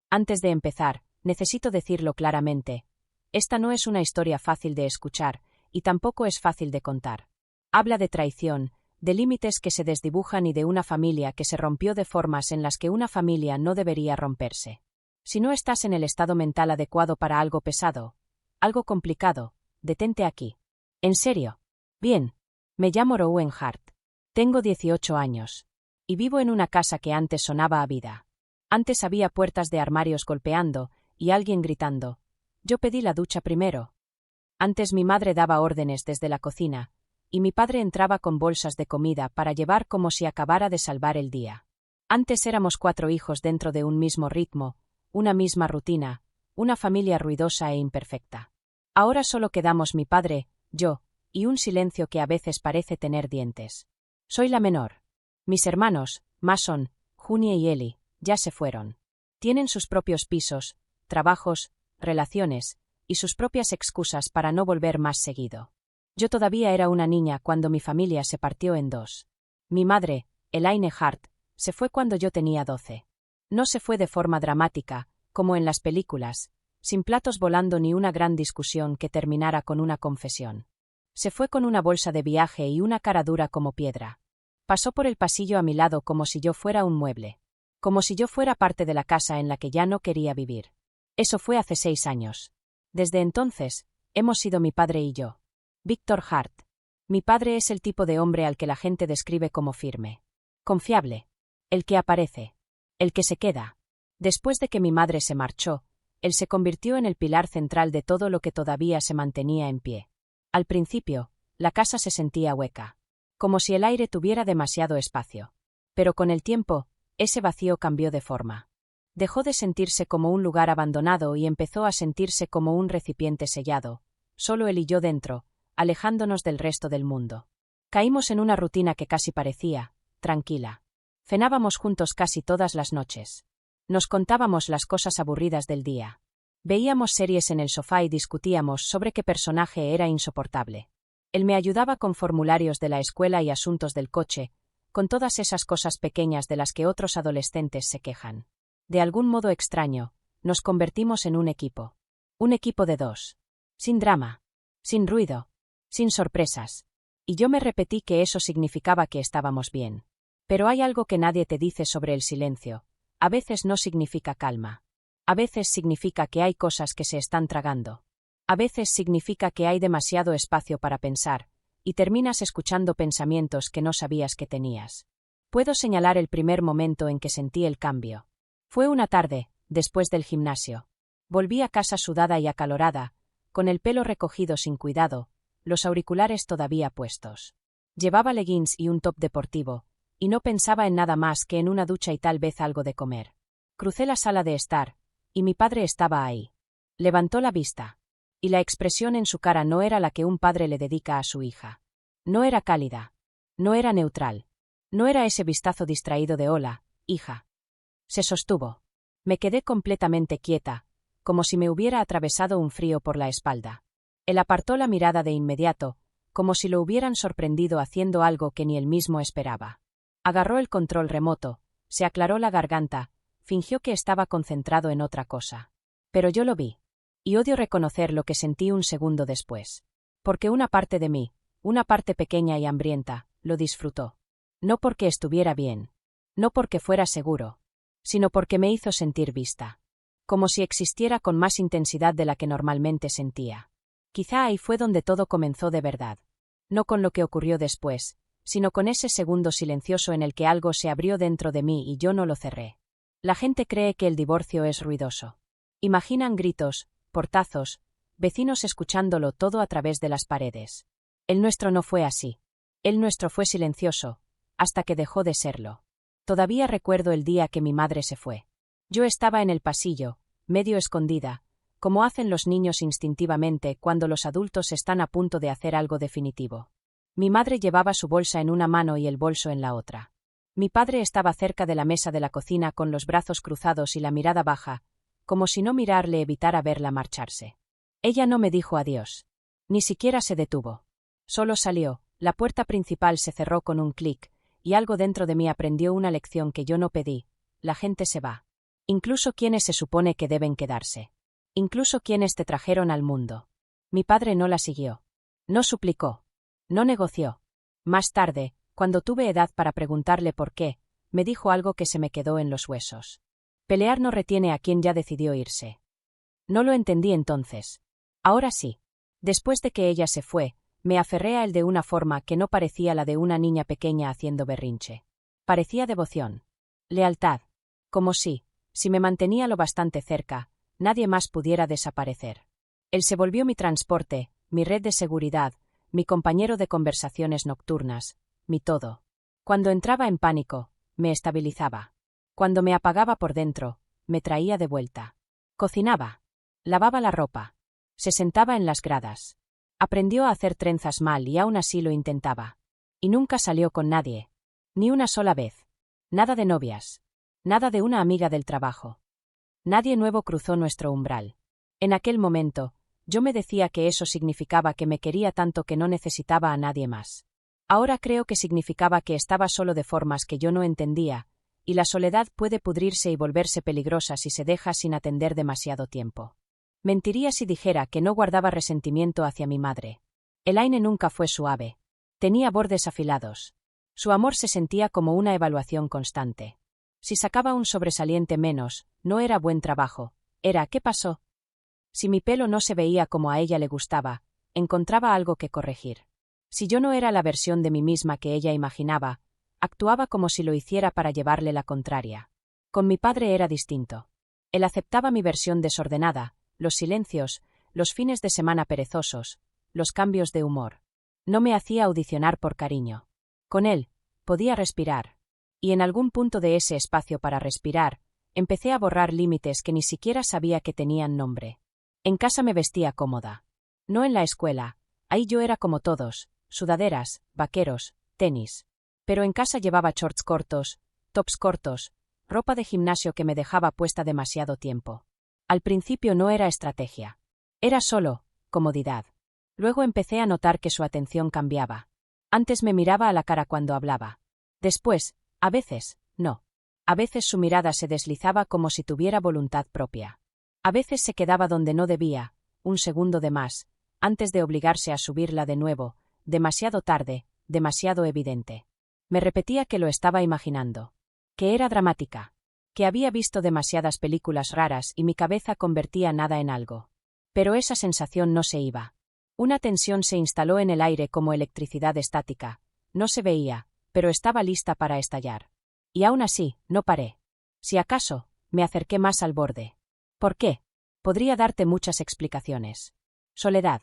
Antes de empezar, necesito decirlo claramente. Esta no es una historia fácil de escuchar, y tampoco es fácil de contar. Habla de traición, de límites que se desdibujan y de una familia que se rompió de formas en las que una familia no debería romperse. Si no estás en el estado mental adecuado para algo pesado, algo complicado, detente aquí. ¿En serio? Bien. Me llamo Rowan Hart. Tengo 18 años. Y vivo en una casa que antes sonaba a vida. Antes había puertas de armarios golpeando, y alguien gritando. Yo pedí la ducha primero. Antes mi madre daba órdenes desde la cocina, y mi padre entraba con bolsas de comida para llevar como si acabara de salvar el día. Antes éramos 4 hijos dentro de un mismo ritmo, una misma rutina, una familia ruidosa e imperfecta. Ahora solo quedamos mi padre, yo, y un silencio que a veces parece tener dientes. Soy la menor. Mis hermanos, Mason, Junie y Ellie, ya se fueron. Tienen sus propios pisos, trabajos, relaciones, y sus propias excusas para no volver más seguido. Yo todavía era una niña cuando mi familia se partió en dos. Mi madre, Elaine Hart, se fue cuando yo tenía 12. No se fue de forma dramática, como en las películas, sin platos volando ni una gran discusión que terminara con una confesión. Se fue con una bolsa de viaje y una cara dura como piedra. Pasó por el pasillo a mi lado como si yo fuera un mueble. Como si yo fuera parte de la casa en la que ya no quería vivir. Eso fue hace 6 años. Desde entonces, hemos sido mi padre y yo. Víctor Hart. Mi padre es el tipo de hombre al que la gente describe como firme. Confiable. El que aparece. El que se queda. Después de que mi madre se marchó, él se convirtió en el pilar central de todo lo que todavía se mantenía en pie. Al principio, la casa se sentía hueca. Como si el aire tuviera demasiado espacio. Pero con el tiempo, ese vacío cambió de forma. Dejó de sentirse como un lugar abandonado y empezó a sentirse como un recipiente sellado, solo él y yo dentro, alejándonos del resto del mundo. Caímos en una rutina que casi parecía tranquila. Cenábamos juntos casi todas las noches. Nos contábamos las cosas aburridas del día. Veíamos series en el sofá y discutíamos sobre qué personaje era insoportable. Él me ayudaba con formularios de la escuela y asuntos del coche, con todas esas cosas pequeñas de las que otros adolescentes se quejan. De algún modo extraño, nos convertimos en un equipo. Un equipo de 2. Sin drama. Sin ruido. Sin sorpresas. Y yo me repetí que eso significaba que estábamos bien. Pero hay algo que nadie te dice sobre el silencio. A veces no significa calma. A veces significa que hay cosas que se están tragando. A veces significa que hay demasiado espacio para pensar, y terminas escuchando pensamientos que no sabías que tenías. Puedo señalar el primer momento en que sentí el cambio. Fue una tarde, después del gimnasio. Volví a casa sudada y acalorada, con el pelo recogido sin cuidado, los auriculares todavía puestos. Llevaba leggings y un top deportivo, y no pensaba en nada más que en una ducha y tal vez algo de comer. Crucé la sala de estar, y mi padre estaba ahí. Levantó la vista. Y la expresión en su cara no era la que un padre le dedica a su hija. No era cálida. No era neutral. No era ese vistazo distraído de hola, hija. Se sostuvo. Me quedé completamente quieta, como si me hubiera atravesado un frío por la espalda. Él apartó la mirada de inmediato, como si lo hubieran sorprendido haciendo algo que ni él mismo esperaba. Agarró el control remoto, se aclaró la garganta, fingió que estaba concentrado en otra cosa. Pero yo lo vi. Y odio reconocer lo que sentí un segundo después. Porque una parte de mí, una parte pequeña y hambrienta, lo disfrutó. No porque estuviera bien. No porque fuera seguro. Sino porque me hizo sentir vista. Como si existiera con más intensidad de la que normalmente sentía. Quizá ahí fue donde todo comenzó de verdad. No con lo que ocurrió después, sino con ese segundo silencioso en el que algo se abrió dentro de mí y yo no lo cerré. La gente cree que el divorcio es ruidoso. Imaginan gritos, portazos, vecinos escuchándolo todo a través de las paredes. El nuestro no fue así. El nuestro fue silencioso, hasta que dejó de serlo. Todavía recuerdo el día que mi madre se fue. Yo estaba en el pasillo, medio escondida, como hacen los niños instintivamente cuando los adultos están a punto de hacer algo definitivo. Mi madre llevaba su bolsa en una mano y el bolso en la otra. Mi padre estaba cerca de la mesa de la cocina con los brazos cruzados y la mirada baja, como si no mirar le evitara verla marcharse. Ella no me dijo adiós. Ni siquiera se detuvo. Solo salió, la puerta principal se cerró con un clic, y algo dentro de mí aprendió una lección que yo no pedí. La gente se va. Incluso quienes se supone que deben quedarse. Incluso quienes te trajeron al mundo. Mi padre no la siguió. No suplicó. No negoció. Más tarde, cuando tuve edad para preguntarle por qué, me dijo algo que se me quedó en los huesos. Pelear no retiene a quien ya decidió irse. No lo entendí entonces. Ahora sí. Después de que ella se fue, me aferré a él de una forma que no parecía la de una niña pequeña haciendo berrinche. Parecía devoción. Lealtad. Como si me mantenía lo bastante cerca, nadie más pudiera desaparecer. Él se volvió mi transporte, mi red de seguridad, mi compañero de conversaciones nocturnas, mi todo. Cuando entraba en pánico, me estabilizaba. Cuando me apagaba por dentro, me traía de vuelta. Cocinaba. Lavaba la ropa. Se sentaba en las gradas. Aprendió a hacer trenzas mal y aún así lo intentaba. Y nunca salió con nadie. Ni una sola vez. Nada de novias. Nada de una amiga del trabajo. Nadie nuevo cruzó nuestro umbral. En aquel momento, yo me decía que eso significaba que me quería tanto que no necesitaba a nadie más. Ahora creo que significaba que estaba solo de formas que yo no entendía, y la soledad puede pudrirse y volverse peligrosa si se deja sin atender demasiado tiempo. Mentiría si dijera que no guardaba resentimiento hacia mi madre. Elaine nunca fue suave. Tenía bordes afilados. Su amor se sentía como una evaluación constante. Si sacaba un sobresaliente menos, no era buen trabajo, era ¿qué pasó? Si mi pelo no se veía como a ella le gustaba, encontraba algo que corregir. Si yo no era la versión de mí misma que ella imaginaba, actuaba como si lo hiciera para llevarle la contraria. Con mi padre era distinto. Él aceptaba mi versión desordenada, los silencios, los fines de semana perezosos, los cambios de humor. No me hacía audicionar por cariño. Con él, podía respirar. Y en algún punto de ese espacio para respirar, empecé a borrar límites que ni siquiera sabía que tenían nombre. En casa me vestía cómoda. No en la escuela, ahí yo era como todos, sudaderas, vaqueros, tenis. Pero en casa llevaba shorts cortos, tops cortos, ropa de gimnasio que me dejaba puesta demasiado tiempo. Al principio no era estrategia. Era solo comodidad. Luego empecé a notar que su atención cambiaba. Antes me miraba a la cara cuando hablaba. Después, a veces, no. A veces su mirada se deslizaba como si tuviera voluntad propia. A veces se quedaba donde no debía, un segundo de más, antes de obligarse a subirla de nuevo, demasiado tarde, demasiado evidente. Me repetía que lo estaba imaginando. Que era dramática. Que había visto demasiadas películas raras y mi cabeza convertía nada en algo. Pero esa sensación no se iba. Una tensión se instaló en el aire como electricidad estática. No se veía, pero estaba lista para estallar. Y aún así, no paré. Si acaso, me acerqué más al borde. ¿Por qué? Podría darte muchas explicaciones. Soledad.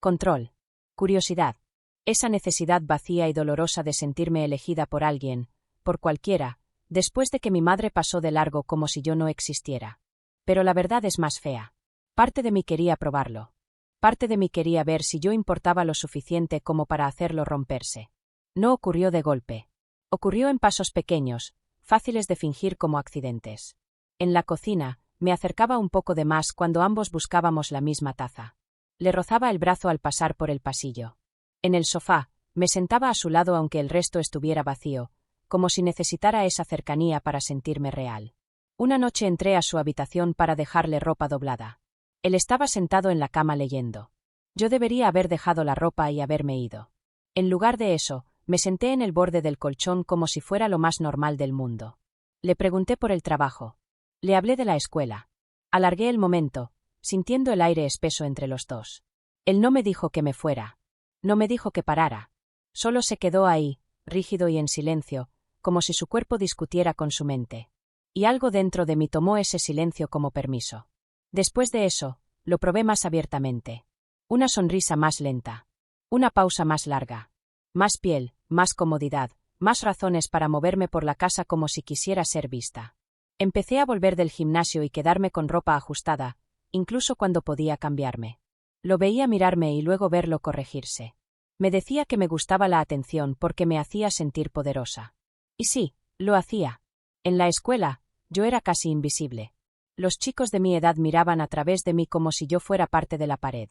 Control. Curiosidad. Esa necesidad vacía y dolorosa de sentirme elegida por alguien, por cualquiera, después de que mi madre pasó de largo como si yo no existiera. Pero la verdad es más fea. Parte de mí quería probarlo. Parte de mí quería ver si yo importaba lo suficiente como para hacerlo romperse. No ocurrió de golpe. Ocurrió en pasos pequeños, fáciles de fingir como accidentes. En la cocina, me acercaba un poco de más cuando ambos buscábamos la misma taza. Le rozaba el brazo al pasar por el pasillo. En el sofá, me sentaba a su lado aunque el resto estuviera vacío, como si necesitara esa cercanía para sentirme real. Una noche entré a su habitación para dejarle ropa doblada. Él estaba sentado en la cama leyendo. Yo debería haber dejado la ropa y haberme ido. En lugar de eso, me senté en el borde del colchón como si fuera lo más normal del mundo. Le pregunté por el trabajo. Le hablé de la escuela. Alargué el momento, sintiendo el aire espeso entre los dos. Él no me dijo que me fuera. No me dijo que parara. Solo se quedó ahí, rígido y en silencio, como si su cuerpo discutiera con su mente. Y algo dentro de mí tomó ese silencio como permiso. Después de eso, lo probé más abiertamente. Una sonrisa más lenta. Una pausa más larga. Más piel, más comodidad, más razones para moverme por la casa como si quisiera ser vista. Empecé a volver del gimnasio y quedarme con ropa ajustada, incluso cuando podía cambiarme. Lo veía mirarme y luego verlo corregirse. Me decía que me gustaba la atención porque me hacía sentir poderosa. Y sí, lo hacía. En la escuela, yo era casi invisible. Los chicos de mi edad miraban a través de mí como si yo fuera parte de la pared.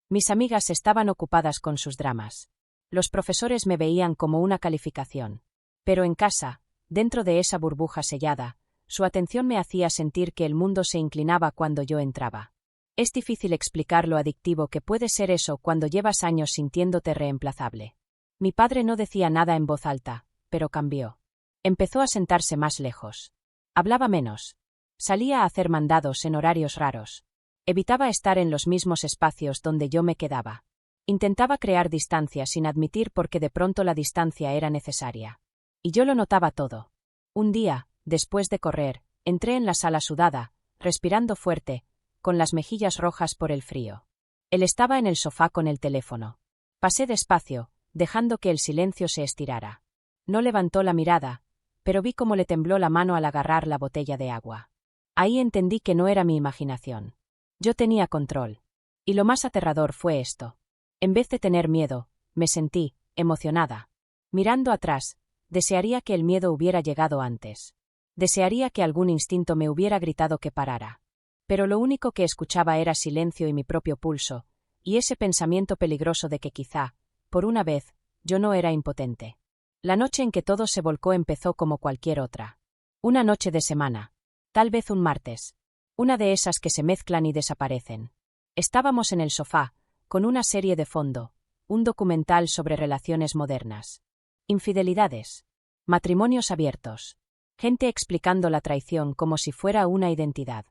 Mis amigas estaban ocupadas con sus dramas. Los profesores me veían como una calificación. Pero en casa, dentro de esa burbuja sellada, su atención me hacía sentir que el mundo se inclinaba cuando yo entraba. Es difícil explicar lo adictivo que puede ser eso cuando llevas años sintiéndote reemplazable. Mi padre no decía nada en voz alta, pero cambió. Empezó a sentarse más lejos. Hablaba menos. Salía a hacer mandados en horarios raros. Evitaba estar en los mismos espacios donde yo me quedaba. Intentaba crear distancia sin admitir por qué de pronto la distancia era necesaria. Y yo lo notaba todo. Un día, después de correr, entré en la sala sudada, respirando fuerte, con las mejillas rojas por el frío. Él estaba en el sofá con el teléfono. Pasé despacio, dejando que el silencio se estirara. No levantó la mirada, pero vi cómo le tembló la mano al agarrar la botella de agua. Ahí entendí que no era mi imaginación. Yo tenía control. Y lo más aterrador fue esto. En vez de tener miedo, me sentí emocionada. Mirando atrás, desearía que el miedo hubiera llegado antes. Desearía que algún instinto me hubiera gritado que parara. Pero lo único que escuchaba era silencio y mi propio pulso, y ese pensamiento peligroso de que quizá, por una vez, yo no era impotente. La noche en que todo se volcó empezó como cualquier otra. Una noche de semana. Tal vez un martes. Una de esas que se mezclan y desaparecen. Estábamos en el sofá, con una serie de fondo, un documental sobre relaciones modernas. Infidelidades. Matrimonios abiertos. Gente explicando la traición como si fuera una identidad.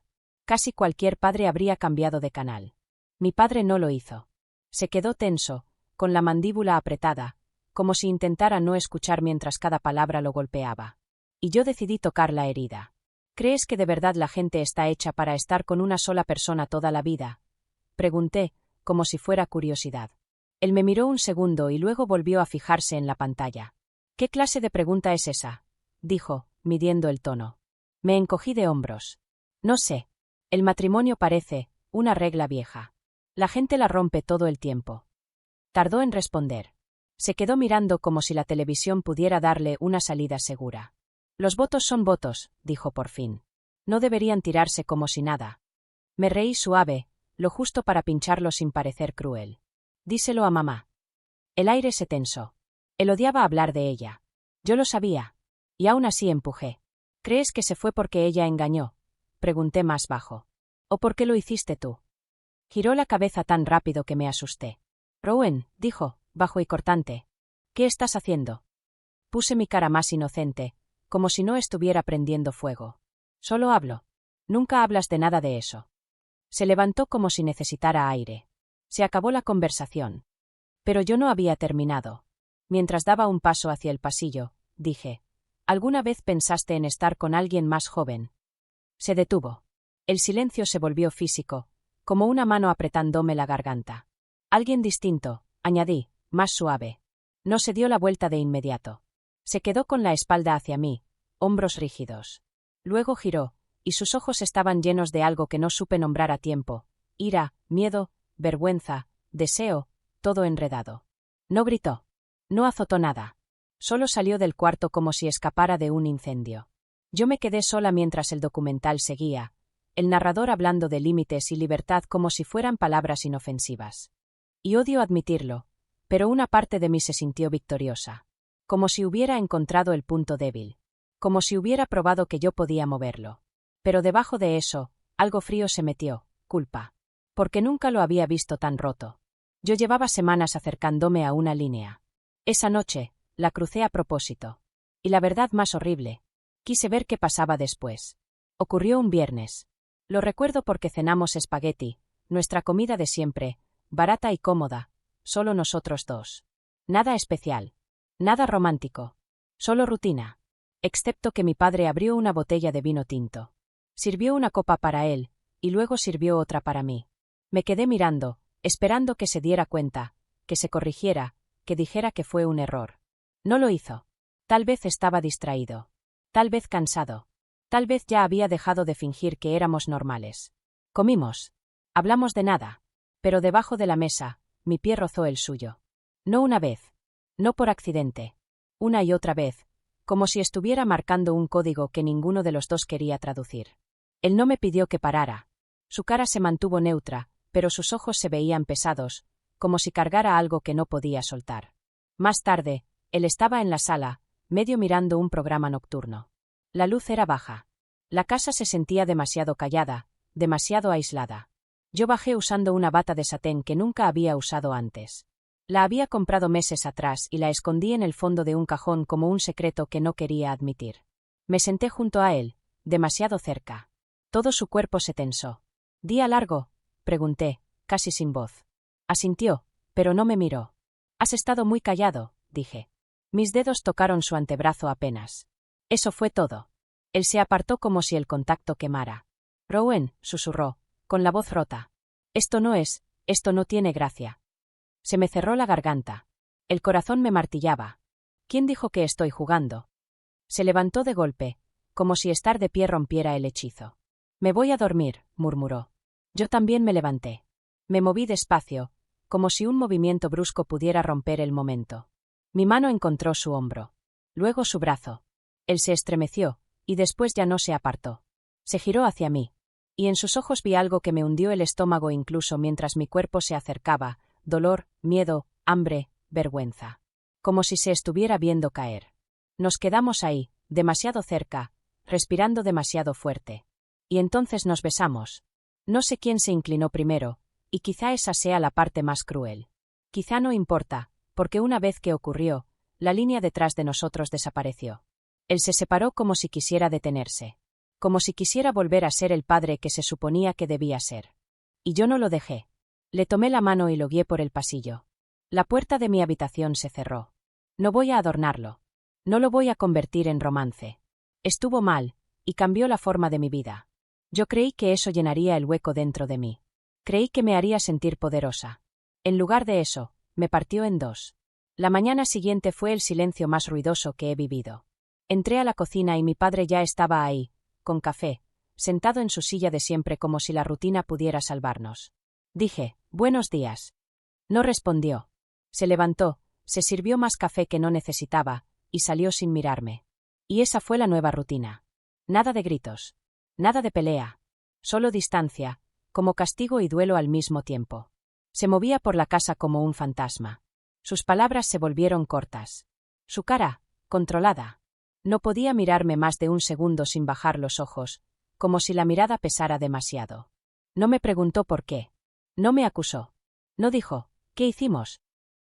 Casi cualquier padre habría cambiado de canal. Mi padre no lo hizo. Se quedó tenso, con la mandíbula apretada, como si intentara no escuchar mientras cada palabra lo golpeaba. Y yo decidí tocar la herida. ¿Crees que de verdad la gente está hecha para estar con una sola persona toda la vida? Pregunté, como si fuera curiosidad. Él me miró un segundo y luego volvió a fijarse en la pantalla. ¿Qué clase de pregunta es esa?, dijo, midiendo el tono. Me encogí de hombros. No sé. El matrimonio parece una regla vieja. La gente la rompe todo el tiempo. Tardó en responder. Se quedó mirando como si la televisión pudiera darle una salida segura. Los votos son votos, dijo por fin. No deberían tirarse como si nada. Me reí suave, lo justo para pincharlo sin parecer cruel. Díselo a mamá. El aire se tensó. Él odiaba hablar de ella. Yo lo sabía. Y aún así empujé. ¿Crees que se fue porque ella engañó?, pregunté más bajo. ¿O por qué lo hiciste tú? Giró la cabeza tan rápido que me asusté. Rowan, dijo, bajo y cortante. ¿Qué estás haciendo? Puse mi cara más inocente, como si no estuviera prendiendo fuego. Solo hablo. Nunca hablas de nada de eso. Se levantó como si necesitara aire. Se acabó la conversación. Pero yo no había terminado. Mientras daba un paso hacia el pasillo, dije, ¿alguna vez pensaste en estar con alguien más joven? Se detuvo. El silencio se volvió físico, como una mano apretándome la garganta. Alguien distinto, añadí, más suave. No se dio la vuelta de inmediato. Se quedó con la espalda hacia mí, hombros rígidos. Luego giró, y sus ojos estaban llenos de algo que no supe nombrar a tiempo. Ira, miedo, vergüenza, deseo, todo enredado. No gritó. No azotó nada. Solo salió del cuarto como si escapara de un incendio. Yo me quedé sola mientras el documental seguía, el narrador hablando de límites y libertad como si fueran palabras inofensivas. Y odio admitirlo, pero una parte de mí se sintió victoriosa. Como si hubiera encontrado el punto débil. Como si hubiera probado que yo podía moverlo. Pero debajo de eso, algo frío se metió, culpa. Porque nunca lo había visto tan roto. Yo llevaba semanas acercándome a una línea. Esa noche, la crucé a propósito. Y la verdad más horrible. Quise ver qué pasaba después. Ocurrió un viernes. Lo recuerdo porque cenamos espagueti, nuestra comida de siempre, barata y cómoda, solo nosotros dos. Nada especial. Nada romántico. Solo rutina. Excepto que mi padre abrió una botella de vino tinto. Sirvió una copa para él, y luego sirvió otra para mí. Me quedé mirando, esperando que se diera cuenta, que se corrigiera, que dijera que fue un error. No lo hizo. Tal vez estaba distraído. Tal vez cansado. Tal vez ya había dejado de fingir que éramos normales. Comimos. Hablamos de nada. Pero debajo de la mesa, mi pie rozó el suyo. No una vez. No por accidente. Una y otra vez, como si estuviera marcando un código que ninguno de los dos quería traducir. Él no me pidió que parara. Su cara se mantuvo neutra, pero sus ojos se veían pesados, como si cargara algo que no podía soltar. Más tarde, él estaba en la sala, medio mirando un programa nocturno. La luz era baja. La casa se sentía demasiado callada, demasiado aislada. Yo bajé usando una bata de satén que nunca había usado antes. La había comprado meses atrás y la escondí en el fondo de un cajón como un secreto que no quería admitir. Me senté junto a él, demasiado cerca. Todo su cuerpo se tensó. ¿Día largo?, pregunté, casi sin voz. Asintió, pero no me miró. Has estado muy callado, dije. Mis dedos tocaron su antebrazo apenas. Eso fue todo. Él se apartó como si el contacto quemara. Rowan, susurró, con la voz rota. Esto no tiene gracia. Se me cerró la garganta. El corazón me martillaba. ¿Quién dijo que estoy jugando? Se levantó de golpe, como si estar de pie rompiera el hechizo. Me voy a dormir, murmuró. Yo también me levanté. Me moví despacio, como si un movimiento brusco pudiera romper el momento. Mi mano encontró su hombro. Luego su brazo. Él se estremeció, y después ya no se apartó. Se giró hacia mí. Y en sus ojos vi algo que me hundió el estómago incluso mientras mi cuerpo se acercaba, dolor, miedo, hambre, vergüenza. Como si se estuviera viendo caer. Nos quedamos ahí, demasiado cerca, respirando demasiado fuerte. Y entonces nos besamos. No sé quién se inclinó primero, y quizá esa sea la parte más cruel. Quizá no importa, porque una vez que ocurrió, la línea detrás de nosotros desapareció. Él se separó como si quisiera detenerse. Como si quisiera volver a ser el padre que se suponía que debía ser. Y yo no lo dejé. Le tomé la mano y lo guié por el pasillo. La puerta de mi habitación se cerró. No voy a adornarlo. No lo voy a convertir en romance. Estuvo mal, y cambió la forma de mi vida. Yo creí que eso llenaría el hueco dentro de mí. Creí que me haría sentir poderosa. En lugar de eso, me partió en dos. La mañana siguiente fue el silencio más ruidoso que he vivido. Entré a la cocina y mi padre ya estaba ahí, con café, sentado en su silla de siempre como si la rutina pudiera salvarnos. Dije, «Buenos días». No respondió. Se levantó, se sirvió más café que no necesitaba, y salió sin mirarme. Y esa fue la nueva rutina. Nada de gritos. Nada de pelea. Solo distancia, como castigo y duelo al mismo tiempo. Se movía por la casa como un fantasma. Sus palabras se volvieron cortas. Su cara, controlada. No podía mirarme más de un segundo sin bajar los ojos, como si la mirada pesara demasiado. No me preguntó por qué. No me acusó. No dijo, ¿qué hicimos?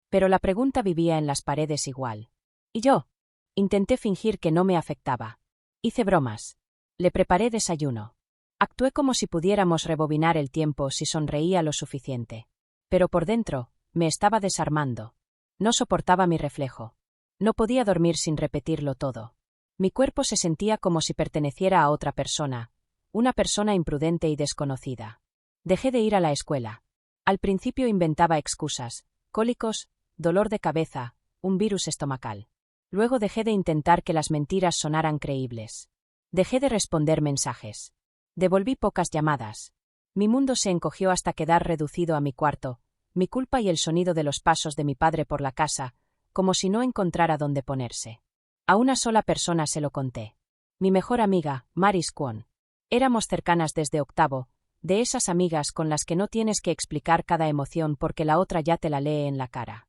Pero la pregunta vivía en las paredes igual. ¿Y yo? Intenté fingir que no me afectaba. Hice bromas. Le preparé desayuno. Actué como si pudiéramos rebobinar el tiempo si sonreía lo suficiente. Pero por dentro, me estaba desarmando. No soportaba mi reflejo. No podía dormir sin repetirlo todo. Mi cuerpo se sentía como si perteneciera a otra persona, una persona imprudente y desconocida. Dejé de ir a la escuela. Al principio inventaba excusas, cólicos, dolor de cabeza, un virus estomacal. Luego dejé de intentar que las mentiras sonaran creíbles. Dejé de responder mensajes. Devolví pocas llamadas. Mi mundo se encogió hasta quedar reducido a mi cuarto, mi culpa y el sonido de los pasos de mi padre por la casa, como si no encontrara dónde ponerse. A una sola persona se lo conté. Mi mejor amiga, Maris Kwon. Éramos cercanas desde octavo, de esas amigas con las que no tienes que explicar cada emoción porque la otra ya te la lee en la cara.